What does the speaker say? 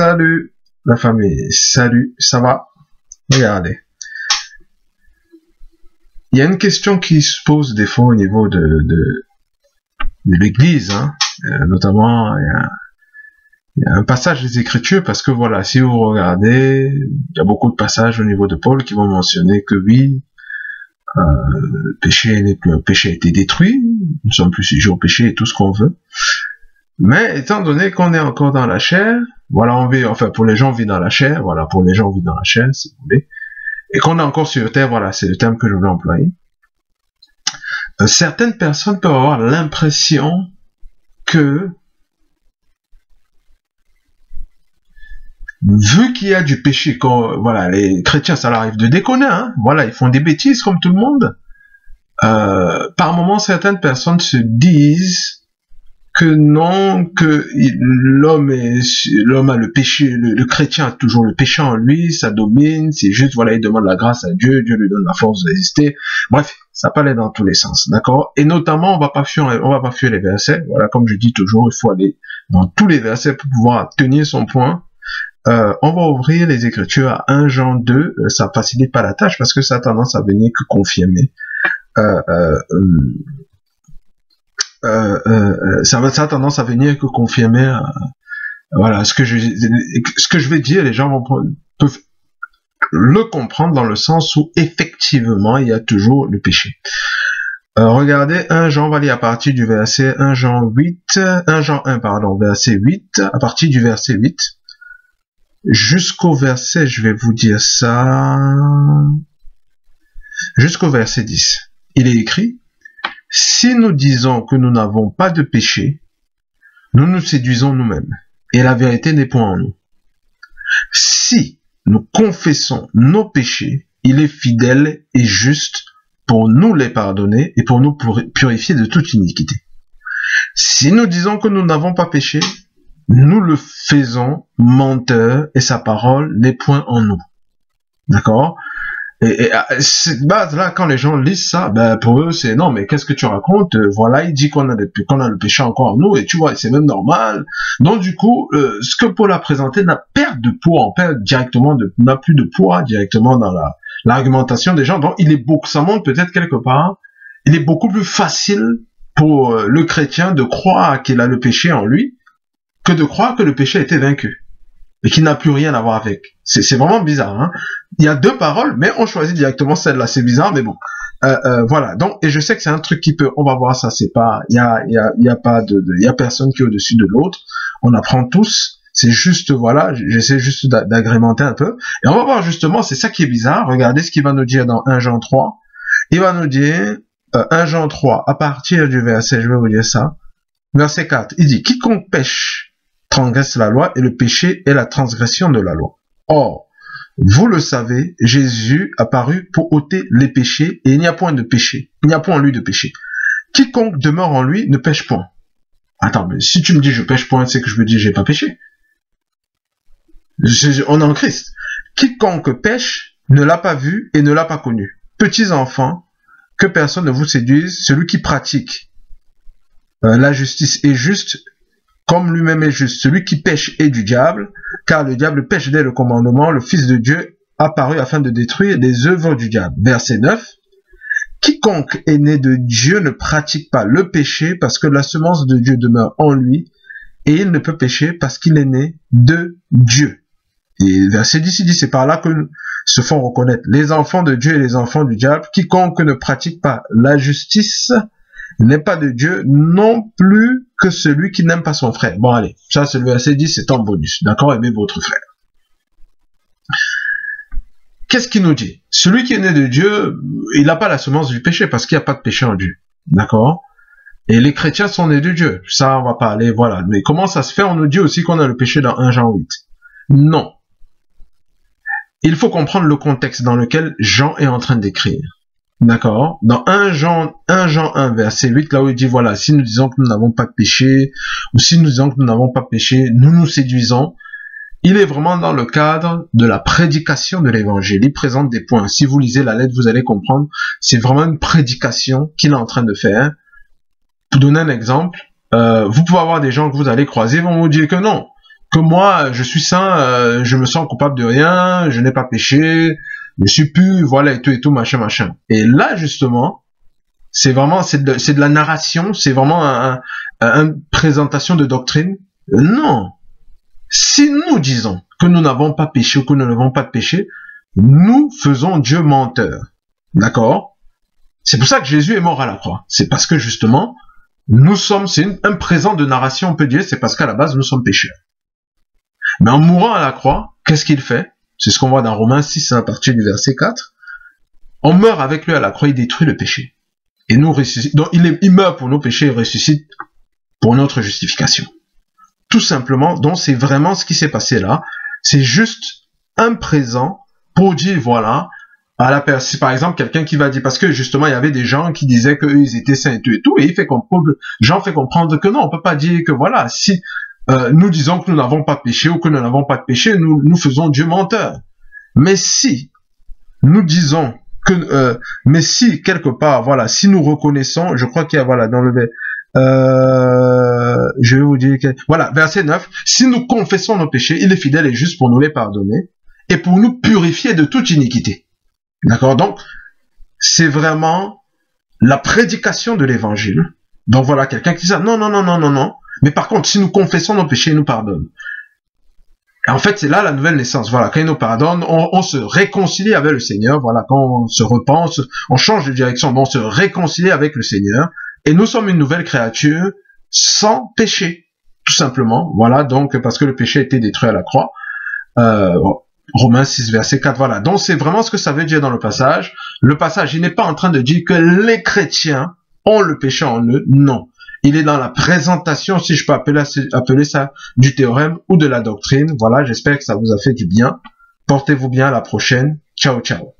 Salut la famille, salut, ça va? Regardez. Il y a une question qui se pose des fois au niveau de l'église, hein. Notamment il y a un passage des Écritures, parce que voilà, si vous regardez, il y a beaucoup de passages au niveau de Paul qui vont mentionner que oui, le péché a été détruit, nous sommes plus sujets au péché et tout ce qu'on veut. Mais étant donné qu'on est encore dans la chair, voilà, pour les gens on vit dans la chair, voilà, pour les gens on vit dans la chair, si vous voulez, et qu'on est encore sur terre, voilà, c'est le terme que je voulais employer. Certaines personnes peuvent avoir l'impression que, vu qu'il y a du péché, voilà, les chrétiens, ça leur arrive de déconner, hein, voilà, ils font des bêtises comme tout le monde. Par moments, certaines personnes se disent que non, que l'homme a le péché, le chrétien a toujours le péché en lui, ça domine, c'est juste, voilà, il demande la grâce à Dieu, Dieu lui donne la force de résister. Bref, ça peut aller dans tous les sens, d'accord? Et notamment, on va pas fuir les versets, voilà, comme je dis toujours, il faut aller dans tous les versets pour pouvoir tenir son point. On va ouvrir les Écritures à 1 Jean 2, ça facilite pas la tâche parce que ça a tendance à venir que confirmer. Ça a tendance à venir que confirmer voilà ce que je vais dire. Les gens peuvent le comprendre dans le sens où effectivement il y a toujours le péché. Regardez 1 Jean, on va lire à partir du verset 1 Jean 1 pardon, verset 8, à partir du verset 8 jusqu'au verset, je vais vous dire ça, jusqu'au verset 10. Il est écrit: si nous disons que nous n'avons pas de péché, nous nous séduisons nous-mêmes, et la vérité n'est point en nous. Si nous confessons nos péchés, il est fidèle et juste pour nous les pardonner et pour nous purifier de toute iniquité. Si nous disons que nous n'avons pas péché, nous le faisons menteur et sa parole n'est point en nous. D'accord ? Et cette base-là, quand les gens lisent ça, ben pour eux, c'est non, mais qu'est-ce que tu racontes? Voilà, il dit qu'on a le péché encore en nous, et tu vois, c'est même normal. Donc du coup, ce que Paul a présenté n'a plus de poids directement dans l'argumentation des gens. Donc ça montre peut-être quelque part, il est beaucoup plus facile pour le chrétien de croire qu'il a le péché en lui que de croire que le péché a été vaincu et qu'il n'a plus rien à voir avec. C'est vraiment bizarre, hein. Il y a deux paroles, mais on choisit directement celle-là. C'est bizarre, mais bon. Voilà. Donc, et je sais que c'est un truc on va voir ça, c'est pas, il y a personne qui est au-dessus de l'autre. On apprend tous. C'est juste, voilà, j'essaie juste d'agrémenter un peu. Et on va voir justement, c'est ça qui est bizarre. Regardez ce qu'il va nous dire dans 1 Jean 3. Il va nous dire, 1 Jean 3, à partir du verset, je vais vous dire ça. Verset 4, il dit: quiconque pêche transgresse la loi, et le péché est la transgression de la loi. Or, vous le savez, Jésus apparut pour ôter les péchés, et il n'y a point de péché. Il n'y a point en lui de péché. Quiconque demeure en lui ne pêche point. Attends, mais si tu me dis je pêche point, c'est que je me dis j'ai pas péché. On est en Christ. Quiconque pêche ne l'a pas vu et ne l'a pas connu. Petits enfants, que personne ne vous séduise, celui qui pratique la justice est juste, comme lui-même est juste. Celui qui pêche est du diable, car le diable pêche dès le commandement. Le Fils de Dieu apparut afin de détruire les œuvres du diable. Verset 9. Quiconque est né de Dieu ne pratique pas le péché, parce que la semence de Dieu demeure en lui, et il ne peut pécher parce qu'il est né de Dieu. Et verset 10, il dit, c'est par là que se font reconnaître les enfants de Dieu et les enfants du diable. Quiconque ne pratique pas la justice n'est pas de Dieu, non plus que celui qui n'aime pas son frère. Bon, allez, ça c'est le verset 10, c'est en bonus. D'accord? Aimez votre frère. Qu'est-ce qu'il nous dit? Celui qui est né de Dieu, il n'a pas la semence du péché, parce qu'il n'y a pas de péché en Dieu. D'accord? Et les chrétiens sont nés de Dieu. Ça, on va pas aller, voilà. Mais comment ça se fait? On nous dit aussi qu'on a le péché dans 1 Jean 8. Non. Il faut comprendre le contexte dans lequel Jean est en train d'écrire. D'accord? Dans 1 Jean 1, verset 8, là où il dit, voilà, si nous disons que nous n'avons pas de péché, ou si nous disons que nous n'avons pas péché, nous nous séduisons. Il est vraiment dans le cadre de la prédication de l'évangile. Il présente des points. Si vous lisez la lettre, vous allez comprendre. C'est vraiment une prédication qu'il est en train de faire. Pour donner un exemple, vous pouvez avoir des gens que vous allez croiser, vont vous dire que non. que moi, je suis saint, je me sens coupable de rien, je n'ai pas péché, je suis pur, voilà, et tout, machin, machin. Et là, justement, c'est vraiment, c'est de la narration, c'est vraiment une présentation de doctrine. Non. Si nous disons que nous n'avons pas péché ou que nous n'avons pas de péché, nous faisons Dieu menteur. D'accord? C'est pour ça que Jésus est mort à la croix. C'est parce que, justement, nous sommes, c'est un présent de narration, on peut dire, c'est parce qu'à la base, nous sommes pécheurs. Mais en mourant à la croix, qu'est-ce qu'il fait? C'est ce qu'on voit dans Romains 6, à partir du verset 4. On meurt avec lui à la croix, il détruit le péché. Et nous ressuscite. Donc, il meurt pour nos péchés et ressuscite pour notre justification. Tout simplement, donc c'est vraiment ce qui s'est passé là. C'est juste un présent pour dire, voilà, à la personne, par exemple, quelqu'un qui va dire, parce que justement, il y avait des gens qui disaient qu'eux, ils étaient saints et tout, et il fait comprendre, Jean fait comprendre que non, on peut pas dire que voilà, si nous disons que nous n'avons pas péché ou que nous n'avons pas de péché, nous faisons Dieu menteur. Mais si nous disons que, mais si quelque part, voilà, si nous reconnaissons, je crois qu'il y a, voilà, dans le je vais vous dire que, voilà, verset 9, si nous confessons nos péchés, il est fidèle et juste pour nous les pardonner et pour nous purifier de toute iniquité. D'accord? Donc, c'est vraiment la prédication de l'évangile. Donc voilà, quelqu'un qui dit ça, non, non, non, non, non, non. Mais par contre, si nous confessons nos péchés, il nous pardonne. Et en fait, c'est là la nouvelle naissance. Voilà, quand il nous pardonne, on se réconcilie avec le Seigneur. Voilà, quand on se repense, on change de direction, on se réconcilie avec le Seigneur. Et nous sommes une nouvelle créature sans péché, tout simplement. Voilà, donc parce que le péché a été détruit à la croix. Romains 6, verset 4, voilà. Donc c'est vraiment ce que ça veut dire dans le passage. Le passage, il n'est pas en train de dire que les chrétiens ont le péché en eux. Non. Il est dans la présentation, si je peux appeler ça, du théorème ou de la doctrine. Voilà, j'espère que ça vous a fait du bien. Portez-vous bien, à la prochaine. Ciao, ciao.